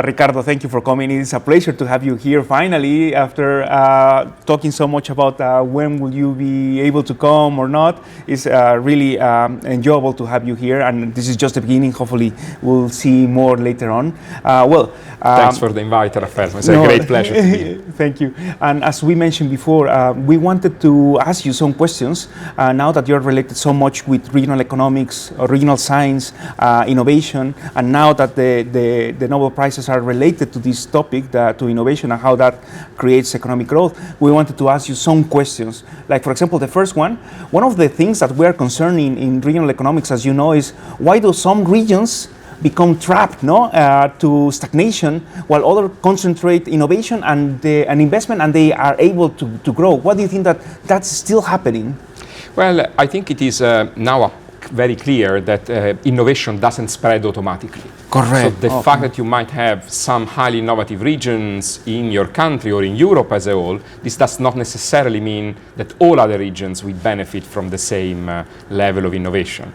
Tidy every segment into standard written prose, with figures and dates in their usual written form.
Riccardo, thank you for coming. It is a pleasure to have you here finally after talking so much about when will you be able to come or not. It's really enjoyable to have you here, and this is just the beginning. Hopefully we'll see more later on. Thanks for the invite, Rafael. It's a great pleasure to be here. Thank you. And as we mentioned before, we wanted to ask you some questions now that you're related so much with regional economics, regional science, innovation, and now that the Nobel Prizes are related to this topic, to innovation and how that creates economic growth, we wanted to ask you some questions. Like, for example, the first one of the things that we are concerned in regional economics, as you know, is why do some regions become trapped to stagnation while others concentrate innovation and investment, and they are able to grow? What do you think that's still happening? Well, I think it is now very clear that innovation doesn't spread automatically. Correct. So the fact that you might have some highly innovative regions in your country or in Europe as a whole, this does not necessarily mean that all other regions will benefit from the same level of innovation.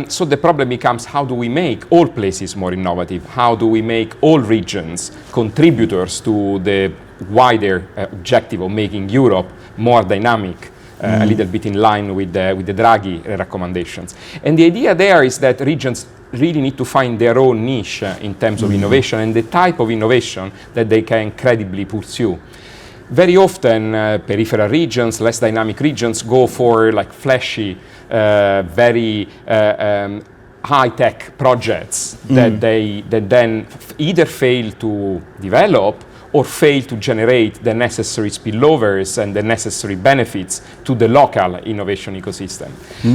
So the problem becomes, how do we make all places more innovative? How do we make all regions contributors to the wider objective of making Europe more dynamic, a little bit in line with the Draghi recommendations? And the idea there is that regions really need to find their own niche in terms of innovation and the type of innovation that they can credibly pursue. Very often, peripheral regions, less dynamic regions, go for like flashy, very high-tech projects that then either fail to develop or fail to generate the necessary spillovers and the necessary benefits to the local innovation ecosystem.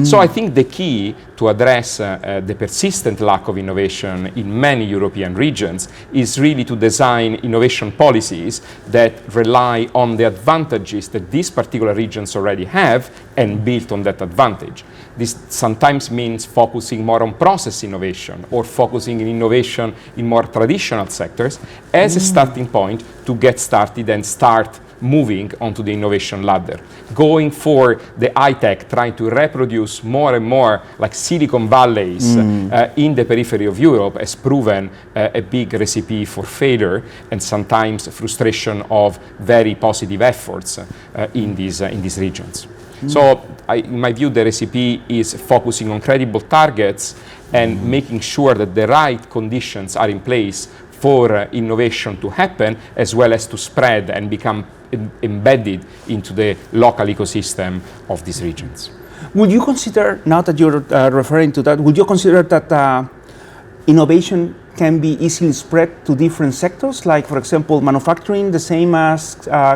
So I think the key to address the persistent lack of innovation in many European regions is really to design innovation policies that rely on the advantages that these particular regions already have and build on that advantage. This sometimes means focusing more on process innovation or focusing in innovation in more traditional sectors as a starting point to get started and start moving onto the innovation ladder. Going for the high-tech, trying to reproduce more and more like Silicon Valleys in the periphery of Europe has proven a big recipe for failure and sometimes frustration of very positive efforts in these regions. So in my view, the recipe is focusing on credible targets and making sure that the right conditions are in place for innovation to happen, as well as to spread and become embedded into the local ecosystem of these regions. Would you consider, now that you're referring to that, would you consider that innovation can be easily spread to different sectors, like, for example, manufacturing, the same as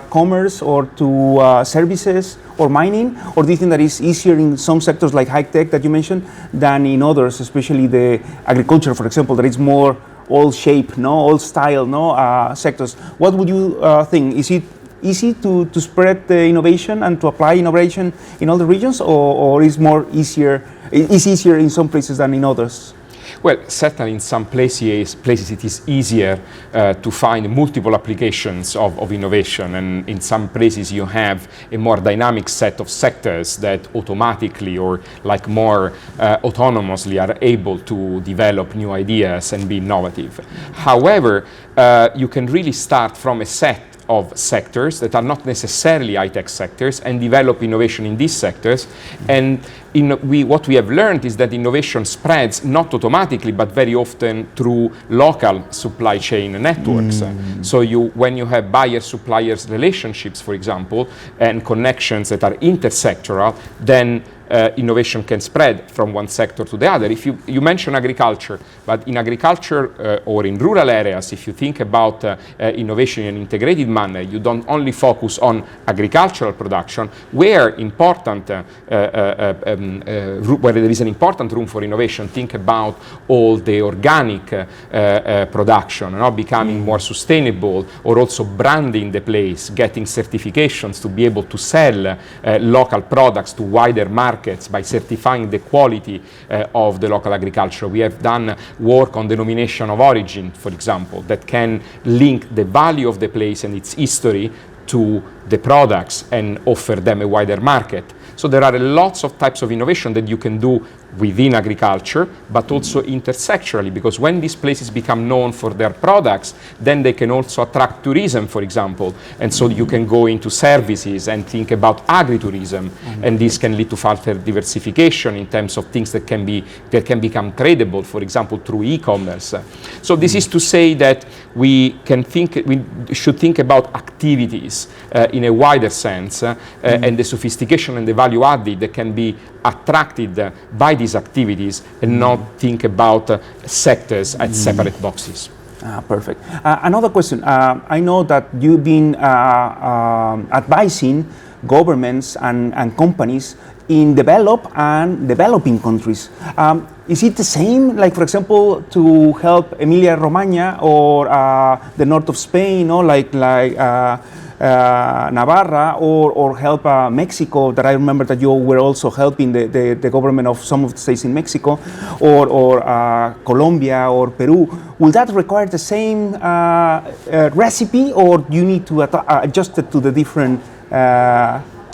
commerce, or to services or mining? Or do you think that it's easier in some sectors like high tech that you mentioned than in others, especially the agriculture, for example, that is more all shape, all style, sectors? What would you think? Is it easy to spread the innovation and to apply innovation in all the regions, or is easier in some places than in others? Well, certainly in some places it is easier to find multiple applications of innovation, and in some places you have a more dynamic set of sectors that automatically or like more autonomously are able to develop new ideas and be innovative. However, you can really start from a set of sectors that are not necessarily high-tech sectors and develop innovation in these sectors. And what we have learned is that innovation spreads not automatically, but very often through local supply chain networks. So when you have buyer-suppliers relationships, for example, and connections that are intersectoral, then innovation can spread from one sector to the other. If you mention agriculture, but in agriculture or in rural areas, if you think about innovation in an integrated manner, you don't only focus on agricultural production, where there is an important room for innovation. Think about all the organic production, becoming more sustainable, or also branding the place, getting certifications to be able to sell local products to wider markets by certifying the quality of the local agriculture. We have done work on denomination of origin, for example, that can link the value of the place and its history to the products and offer them a wider market. So there are lots of types of innovation that you can do within agriculture, but also intersectionally, because when these places become known for their products, then they can also attract tourism, for example, and so you can go into services and think about agritourism, and this can lead to further diversification in terms of things that can become tradable, for example, through e-commerce. So this is to say that we should think about activities in a wider sense, and the sophistication and the value added that can be attracted by these activities, and not think about sectors as separate boxes. Perfect. Another question. I know that you've been advising governments and companies in developed and developing countries. Is it the same, like for example, to help Emilia-Romagna or the north of Spain, or like Navarra, or help Mexico, that I remember that you were also helping the government of some of the states in Mexico, or Colombia or Peru? Will that require the same recipe, or do you need to adjust it to the different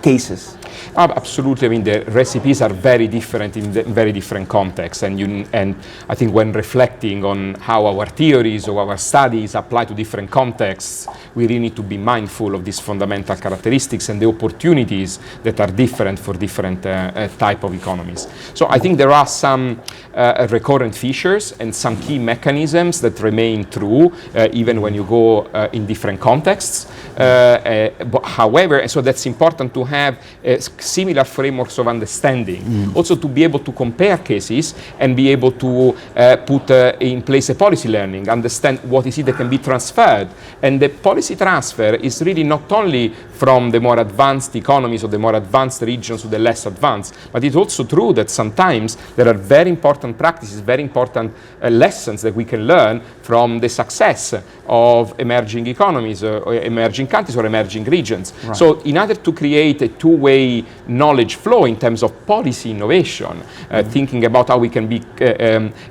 cases? Absolutely. I mean, the recipes are very different in very different contexts, and I think when reflecting on how our theories or our studies apply to different contexts, we really need to be mindful of these fundamental characteristics and the opportunities that are different for different type of economies. So I think there are some recurrent features and some key mechanisms that remain true even when you go in different contexts. But however, so that's important to have similar frameworks of understanding, also to be able to compare cases and be able to put in place a policy learning, understand what is it that can be transferred. And the policy transfer is really not only from the more advanced economies or the more advanced regions to the less advanced, but it's also true that sometimes there are very important practices, very important lessons that we can learn from the success of emerging economies, or emerging countries or emerging regions. Right. So in order to create a two-way knowledge flow in terms of policy innovation, thinking about how we can be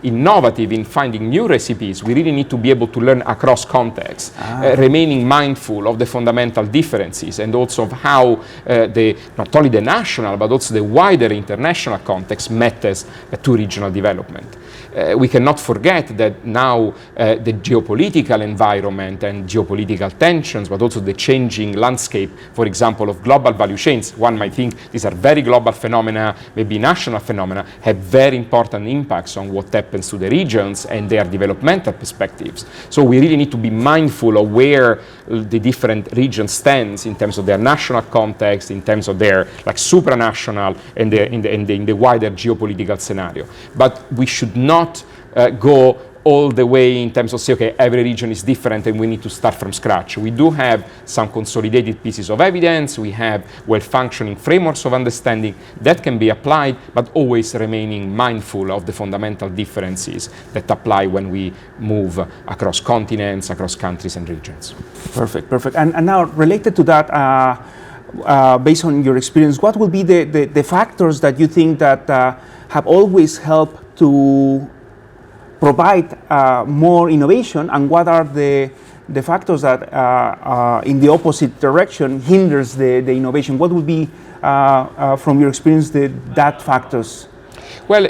innovative in finding new recipes, we really need to be able to learn across contexts, remaining mindful of the fundamental differences, and also of how not only the national but also the wider international context matters to regional development. We cannot forget that now the geopolitical environment and geopolitical tensions, but also the changing landscape, for example, of global value chains, one might think these are very global phenomena, maybe national phenomena, have very important impacts on what happens to the regions and their developmental perspectives. So we really need to be mindful of where the different regions stands in terms of their national context, in terms of their like supranational and in the wider geopolitical scenario. But we should not go all the way in terms of say, okay, every region is different and we need to start from scratch. We do have some consolidated pieces of evidence, we have well-functioning frameworks of understanding that can be applied, but always remaining mindful of the fundamental differences that apply when we move across continents, across countries and regions. Perfect, perfect. And now related to that, based on your experience, what will be the factors that you think that have always helped to provide more innovation, and what are the factors that in the opposite direction hinders the innovation? What would be, from your experience, that factors? Well,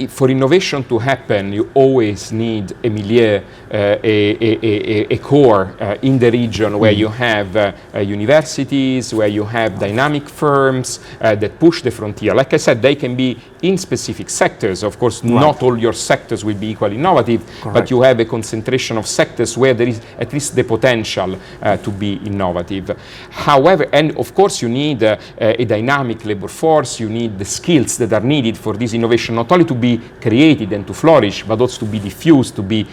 for innovation to happen, you always need a milieu, a core in the region where you have universities, where you have dynamic firms that push the frontier. Like I said, they can be in specific sectors. Of course, right. Not all your sectors will be equally innovative, correct. But you have a concentration of sectors where there is at least the potential to be innovative. However, and of course you need a dynamic labor force, you need the skills that are needed for this innovation not only to be created and to flourish, but also to be diffused, to be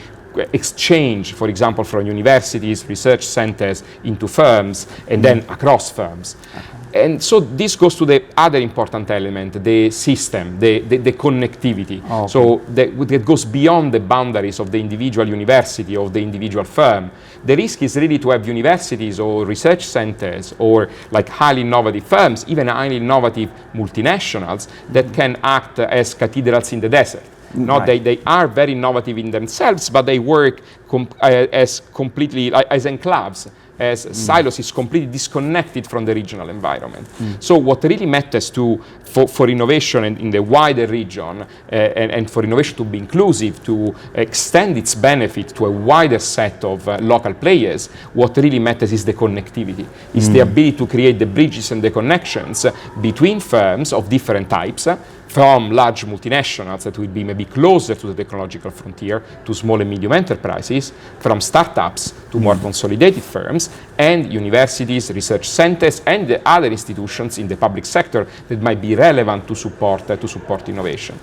exchanged, for example, from universities, research centers into firms, and then across firms. And so this goes to the other important element, the system, the connectivity. Okay. So that goes beyond the boundaries of the individual university or the individual firm. The risk is really to have universities or research centers or like highly innovative firms, even highly innovative multinationals that can act as cathedrals in the desert. No, they are very innovative in themselves, but they work as completely as enclaves as silos is completely disconnected from the regional environment. So what really matters for innovation in the wider region and for innovation to be inclusive, to extend its benefit to a wider set of local players, what really matters is the connectivity, is the ability to create the bridges and the connections between firms of different types, from large multinationals that will be maybe closer to the technological frontier, to small and medium enterprises, from startups to more consolidated firms, and universities, research centers, and the other institutions in the public sector that might be relevant to support innovation.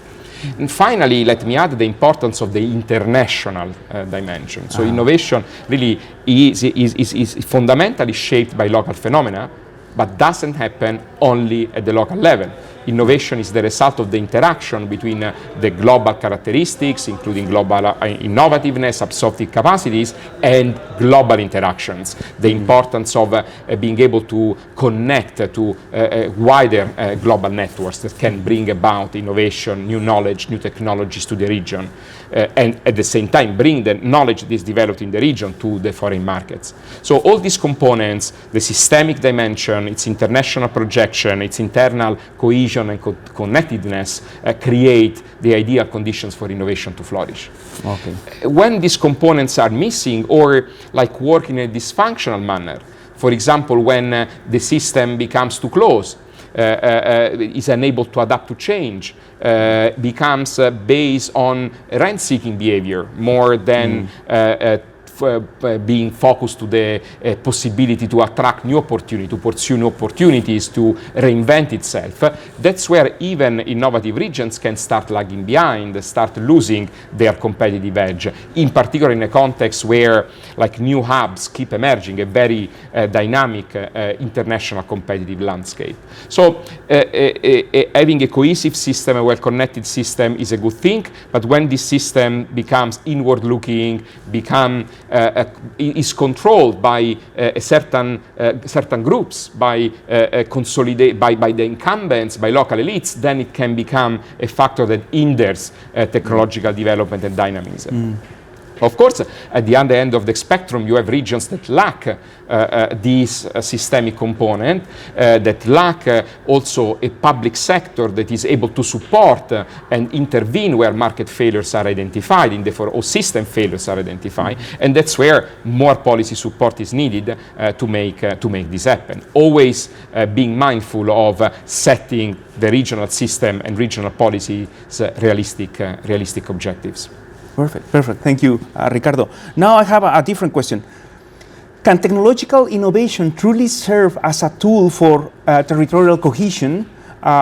And finally, let me add the importance of the international dimension. So innovation really is fundamentally shaped by local phenomena, but doesn't happen only at the local level. Innovation is the result of the interaction between the global characteristics, including global innovativeness, absorptive capacities, and global interactions. The importance of being able to connect to wider global networks that can bring about innovation, new knowledge, new technologies to the region, and at the same time bring the knowledge that is developed in the region to the foreign markets. So all these components, the systemic dimension, its international projection, its internal cohesion and connectedness create the ideal conditions for innovation to flourish. Okay. When these components are missing or like work in a dysfunctional manner, for example, when the system becomes too close, is unable to adapt to change, becomes based on rent-seeking behavior more than being focused to the possibility to attract new opportunity, to pursue new opportunities, to reinvent itself. That's where even innovative regions can start lagging behind, start losing their competitive edge, in particular in a context where like new hubs keep emerging, a very dynamic international competitive landscape. So having a cohesive system, a well-connected system is a good thing, but when this system becomes inward-looking, is controlled by certain groups, by the incumbents, by local elites, then it can become a factor that hinders technological development and dynamism. Of course, at the other end of the spectrum, you have regions that lack this systemic component, that lack also a public sector that is able to support and intervene where market failures are identified, or system failures are identified, and that's where more policy support is needed to make this happen. Always being mindful of setting the regional system and regional policies realistic objectives. Perfect. Thank you, Riccardo. Now I have a different question. Can technological innovation truly serve as a tool for territorial cohesion,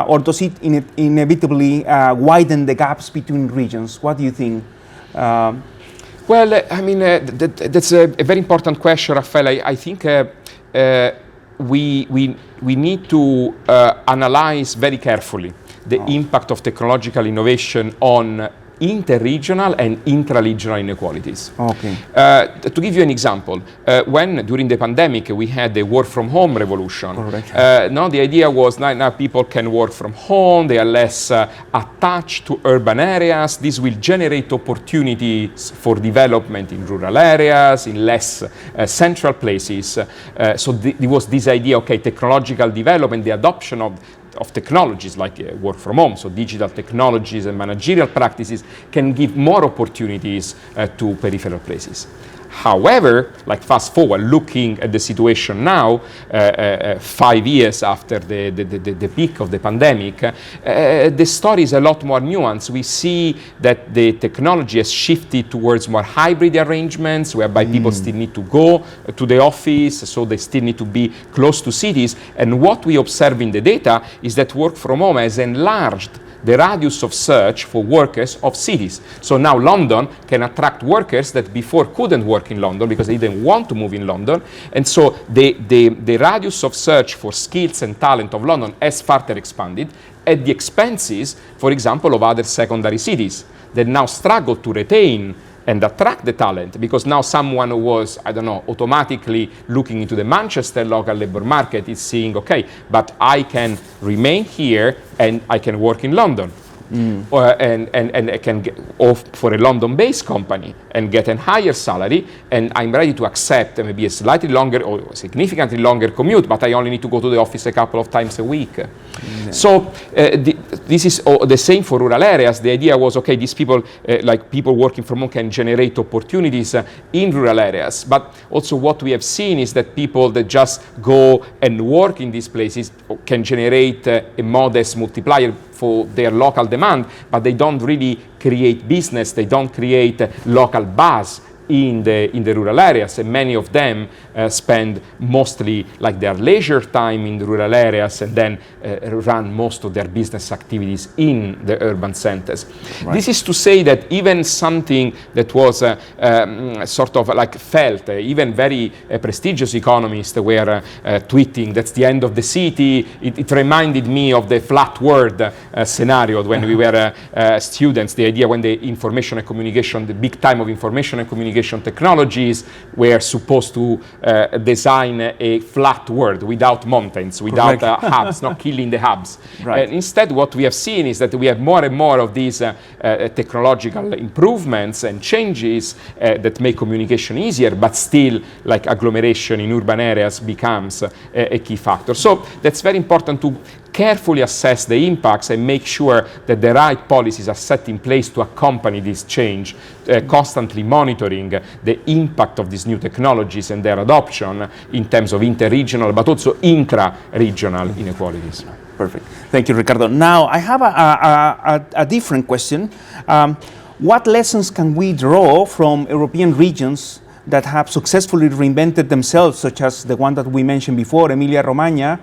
or does it inevitably widen the gaps between regions? What do you think? Well, I mean, that's a very important question, Rafael. I think we need to analyze very carefully the impact of technological innovation on interregional and intra-regional inequalities. Okay. To give you an example, when during the pandemic we had the work from home revolution, now the idea was now people can work from home, they are less attached to urban areas, this will generate opportunities for development in rural areas, in less central places. So there was this idea, okay, technological development, the adoption of technologies like work from home, so digital technologies and managerial practices can give more opportunities to peripheral places. However, like fast forward, looking at the situation now, 5 years after the peak of the pandemic, the story is a lot more nuanced. We see that the technology has shifted towards more hybrid arrangements, whereby people still need to go to the office, so they still need to be close to cities. And what we observe in the data is that work from home has enlarged the radius of search for workers of cities. So now London can attract workers that before couldn't work in London because they didn't want to move in London. And so the radius of search for skills and talent of London has further expanded at the expenses, for example, of other secondary cities that now struggle to retain and attract the talent, because now someone who was, I don't know, automatically looking into the Manchester local labor market is seeing, okay, but I can remain here and I can work in London. and I can get off for a London-based company and get a higher salary, and I'm ready to accept maybe a slightly longer or significantly longer commute, but I only need to go to the office a couple of times a week. So this is the same for rural areas. The idea was, okay, these people, like people working from home, can generate opportunities in rural areas. But also what we have seen is that people that just go and work in these places can generate a modest multiplier for their local demand, but they don't really create business, they don't create local buzz in the rural areas, and many of them spend mostly like their leisure time in the rural areas and then run most of their business activities in the urban centers. Right. This is to say that even something that was sort of like felt, even very prestigious economists were tweeting, that's the end of the city. It reminded me of the flat world scenario when we were students, the idea when the information and communication, the big time of information and communication technologies were supposed to design a flat world without mountains, without hubs, not killing the hubs. Right. Instead, what we have seen is that we have more and more of these technological improvements and changes that make communication easier, but still, like agglomeration in urban areas becomes a key factor. So that's very important to carefully assess the impacts and make sure that the right policies are set in place to accompany this change, constantly monitoring the impact of these new technologies and their adoption in terms of interregional but also intra-regional inequalities. Perfect. Thank you, Riccardo. Now, I have a different question. What lessons can we draw from European regions that have successfully reinvented themselves, such as the one that we mentioned before, Emilia-Romagna,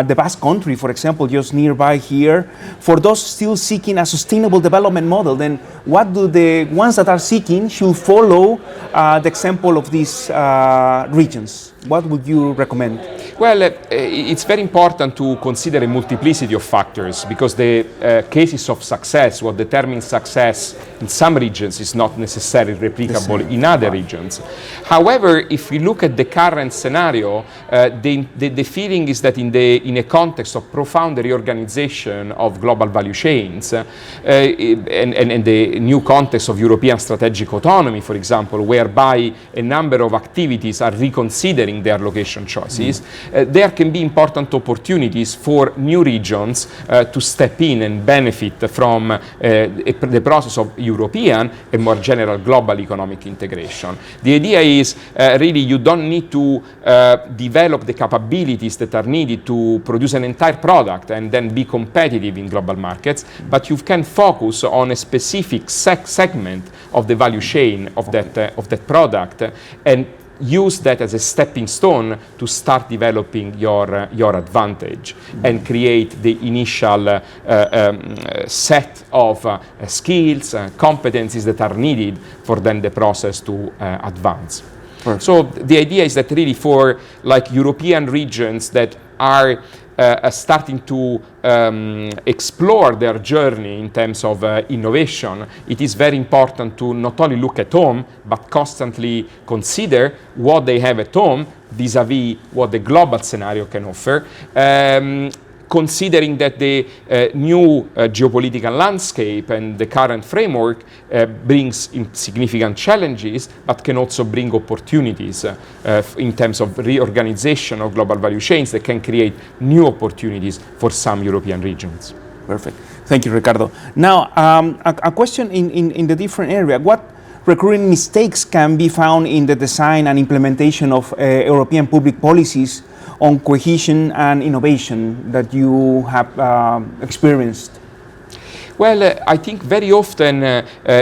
the Basque Country, for example, just nearby here? For those still seeking a sustainable development model, then what do the ones that are seeking should follow the example of these regions? What would you recommend? Well, it's very important to consider a multiplicity of factors, because the cases of success, what determines success in some regions is not necessarily replicable in other regions. However, if we look at the current scenario, the feeling is that in a context of profound reorganization of global value chains and the new context of European strategic autonomy, for example, whereby a number of activities are reconsidering their location choices, there can be important opportunities for new regions to step in and benefit from the process of European and more general global economic integration. The idea is really you don't need to develop the capabilities that are needed to produce an entire product and then be competitive in global markets, but you can focus on a specific segment of the value chain of that product and use that as a stepping stone to start developing your advantage and create the initial set of skills, competencies that are needed for then the process to advance. Right. So the idea is that really for like European regions that are starting to explore their journey in terms of innovation, it is very important to not only look at home, but constantly consider what they have at home vis-a-vis what the global scenario can offer. Considering that the new geopolitical landscape and the current framework brings significant challenges, but can also bring opportunities in terms of reorganization of global value chains that can create new opportunities for some European regions. Perfect. Thank you, Riccardo. Now, a question in the different area. What recurring mistakes can be found in the design and implementation of European public policies on cohesion and innovation that you have experienced? Well, I think very often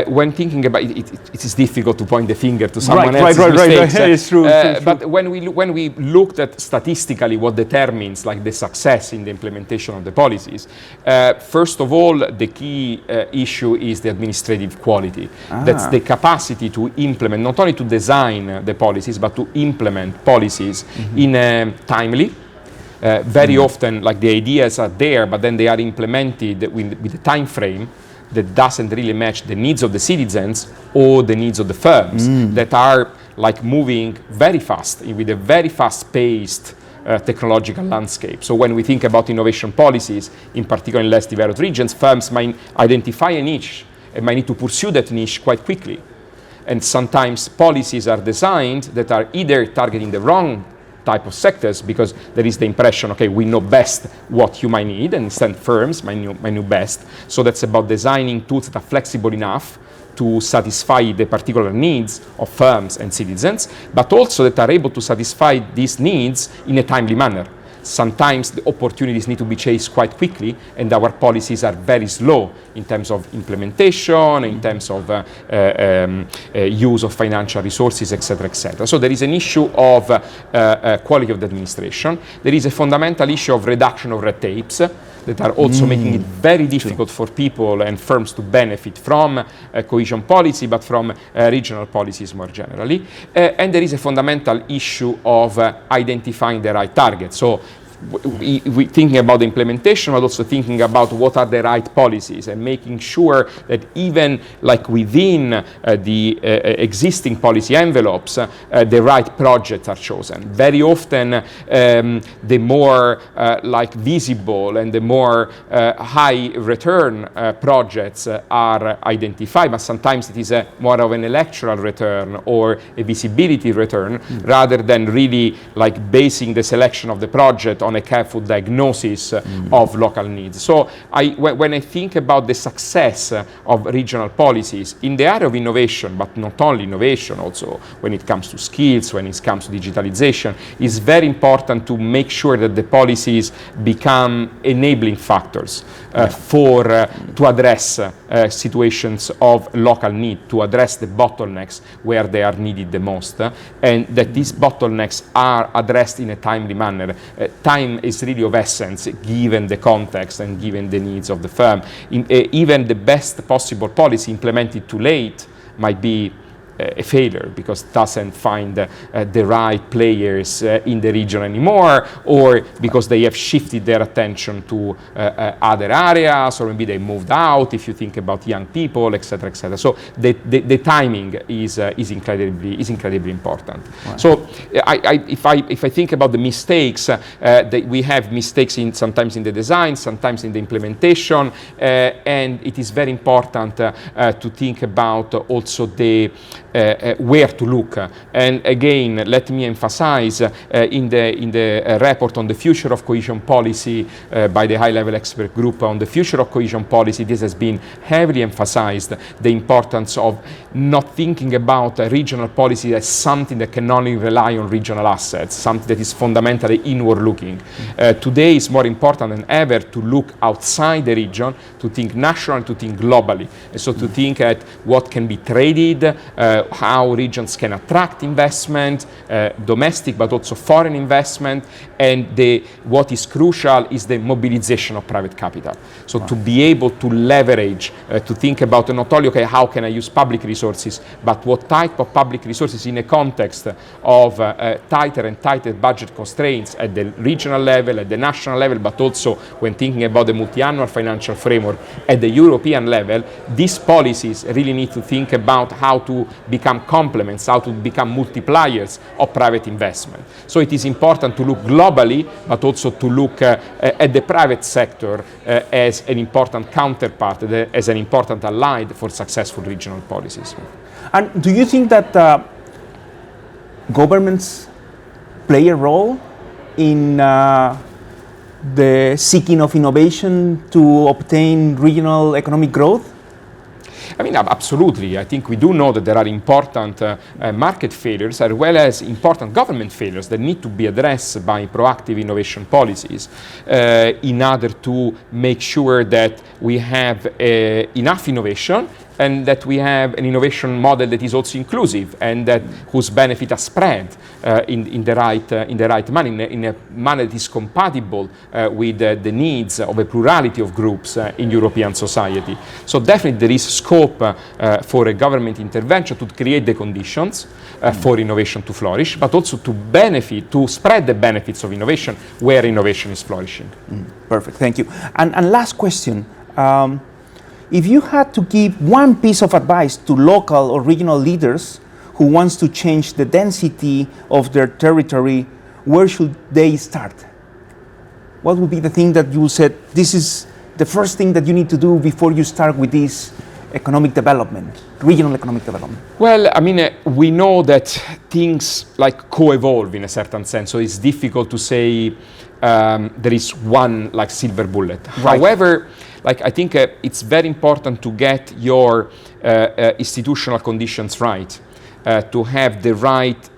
when thinking about it, it is difficult to point the finger to someone else's mistakes. Right. It's true. But when we looked at statistically what determines like the success in the implementation of the policies, first of all, the key issue is the administrative quality. That's the capacity to implement, not only to design the policies, but to implement policies in a timely, very often, like the ideas are there, but then they are implemented with a time frame that doesn't really match the needs of the citizens or the needs of the firms that are like moving very fast with a very fast-paced technological landscape. So when we think about innovation policies, in particular in less developed regions, firms might identify a niche and might need to pursue that niche quite quickly. And sometimes policies are designed that are either targeting the wrong type of sectors because there is the impression, okay, we know best what you might need, and instead firms might know best. So that's about designing tools that are flexible enough to satisfy the particular needs of firms and citizens, but also that are able to satisfy these needs in a timely manner. Sometimes the opportunities need to be chased quite quickly, and our policies are very slow in terms of implementation, in terms of use of financial resources, etc., etc. So there is an issue of quality of the administration. There is a fundamental issue of reduction of red tapes that are also making it very difficult for people and firms to benefit from cohesion policy, but from regional policies more generally. And there is a fundamental issue of identifying the right target. So we thinking about the implementation, but also thinking about what are the right policies and making sure that even like within the existing policy envelopes, the right projects are chosen. Very often, the more like visible and the more high return projects are identified, but sometimes it is more of an electoral return or a visibility return rather than really like basing the selection of the project on a careful diagnosis of local needs. So when I think about the success of regional policies in the area of innovation, but not only innovation, also when it comes to skills, when it comes to digitalization, it's very important to make sure that the policies become enabling factors to address situations of local need, to address the bottlenecks where they are needed the most, and that these bottlenecks are addressed in a timely manner. Time is really of essence given the context and given the needs of the firm. Even the best possible policy implemented too late might be a failure because it doesn't find the right players in the region anymore, or because they have shifted their attention to other areas, or maybe they moved out if you think about young people, etc., etc. So the timing is incredibly important. Wow. So if I think about the mistakes, we have mistakes sometimes in the design, sometimes in the implementation, and it is very important to think about also the where to look. And again, let me emphasize in the report on the future of cohesion policy by the high-level expert group on the future of cohesion policy, this has been heavily emphasized, the importance of not thinking about regional policy as something that can only rely on regional assets, something that is fundamentally inward-looking. Today is more important than ever to look outside the region, to think national, to think globally, and so to think at what can be traded, how regions can attract investment, domestic but also foreign investment, and what is crucial is the mobilization of private capital. So to be able to leverage, to think about not only, okay, how can I use public resources, but what type of public resources in a context of tighter and tighter budget constraints at the regional level, at the national level, but also when thinking about the multi-annual financial framework at the European level, these policies really need to think about how to become complements, how to become multipliers of private investment. So it is important to look globally, but also to look at the private sector as an important counterpart, as an important ally for successful regional policies. And do you think that governments play a role in the seeking of innovation to obtain regional economic growth? I mean, absolutely. I think we do know that there are important market failures as well as important government failures that need to be addressed by proactive innovation policies in order to make sure that we have enough innovation and that we have an innovation model that is also inclusive and that whose benefits are spread in the right manner, in a manner that is compatible with the needs of a plurality of groups in European society. So definitely there is scope for a government intervention to create the conditions for innovation to flourish, but also to benefit, to spread the benefits of innovation where innovation is flourishing. Perfect, thank you. And last question. If you had to give one piece of advice to local or regional leaders who wants to change the density of their territory where should they start? What would be the thing that you said, this is the first thing that you need to do before you start with this economic development, regional economic development? Well, I mean, we know that things like co-evolve in a certain sense, so it's difficult to say there is one like silver bullet. Right. However, like I think it's very important to get your institutional conditions right, to have the right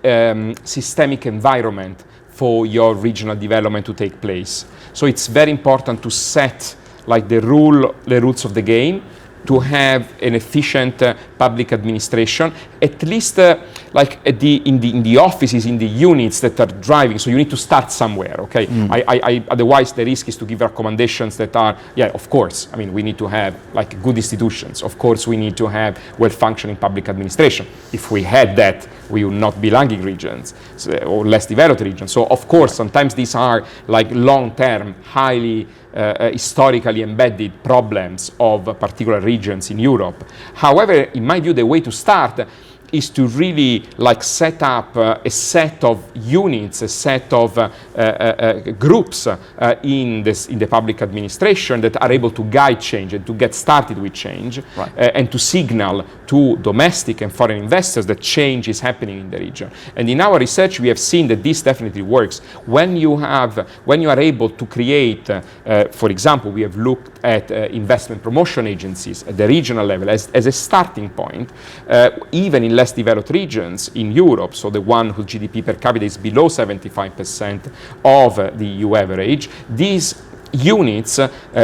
systemic environment for your regional development to take place. So it's very important to set like the rules of the game, to have an efficient public administration, at least like in the offices, in the units that are driving. So you need to start somewhere, okay? Otherwise the risk is to give recommendations that are, yeah, of course, I mean, we need to have like good institutions. Of course, we need to have well-functioning public administration. If we had that, we would not be lagging regions or less developed regions. So of course, sometimes these are like long-term, highly historically embedded problems of particular regions in Europe. However, in my view, the way to start is to really like set up a set of units, a set of groups in the public administration that are able to guide change and to get started with change, right. And to signal to domestic and foreign investors that change is happening in the region. And in our research, we have seen that this definitely works. When you are able to create, for example, we have looked at investment promotion agencies at the regional level as a starting point, even in less developed regions in Europe, so the one whose GDP per capita is below 75% of the EU average, these units,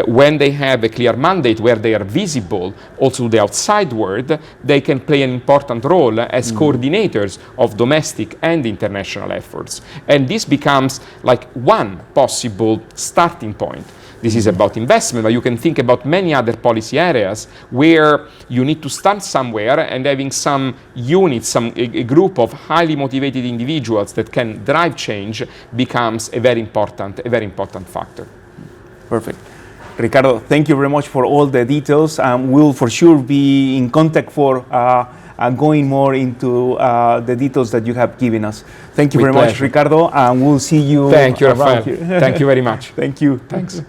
when they have a clear mandate where they are visible also to the outside world, they can play an important role as coordinators of domestic and international efforts. And this becomes like one possible starting point. This is about investment, but you can think about many other policy areas where you need to start somewhere, and having some units, a group of highly motivated individuals that can drive change becomes a very important factor. Perfect. Riccardo, thank you very much for all the details. We'll for sure be in contact for going more into the details that you have given us. Thank you very much, Riccardo, and we'll see you. Thank you, Rafael. Thank you very much. Thank you. Thanks.